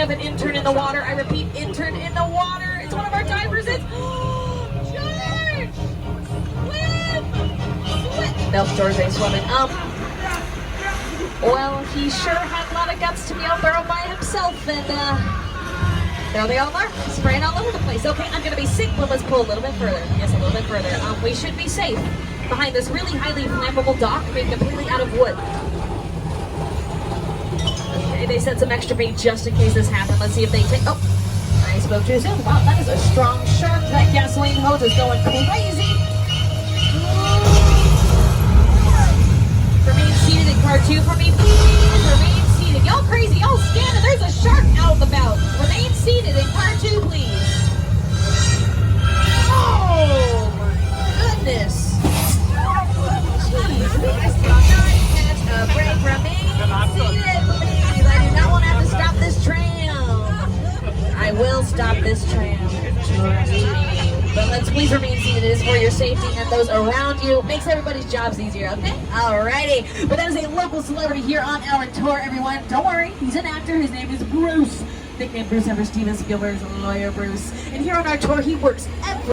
Have an intern in the water. I repeat, intern in the water. It's one of our divers. It's George! Swim! Nope, George ain't swimming. Well, he sure had a lot of guts to be out there all by himself, and there they all are, spraying all over the place. Okay, I'm gonna be safe, but let's pull a little bit further. Yes, a little bit further. We should be safe behind this really highly flammable dock made completely out of wood. Okay, they set some extra bait just in case this happened. Let's see if they take. Oh, I spoke too soon. Wow, that is a strong shark. That gasoline hose is going crazy. Remain seated in car 2 for me, please. Remain seated. Y'all crazy. Y'all standing. There's a shark out and about. Remain seated in car 2, please. Oh, my goodness. Jeez, we just cannot catch a break. Remain seated, please. I do not want to have to stop this tram. I will stop this tram. But let's please remain seated. It is for your safety and those around you. Makes everybody's jobs easier, okay? Alrighty. But that is a local celebrity here on our tour, everyone. Don't worry, he's an actor. His name is Bruce. Nickname Bruce ever Steven Spielberg's lawyer Bruce. And here on our tour, he works every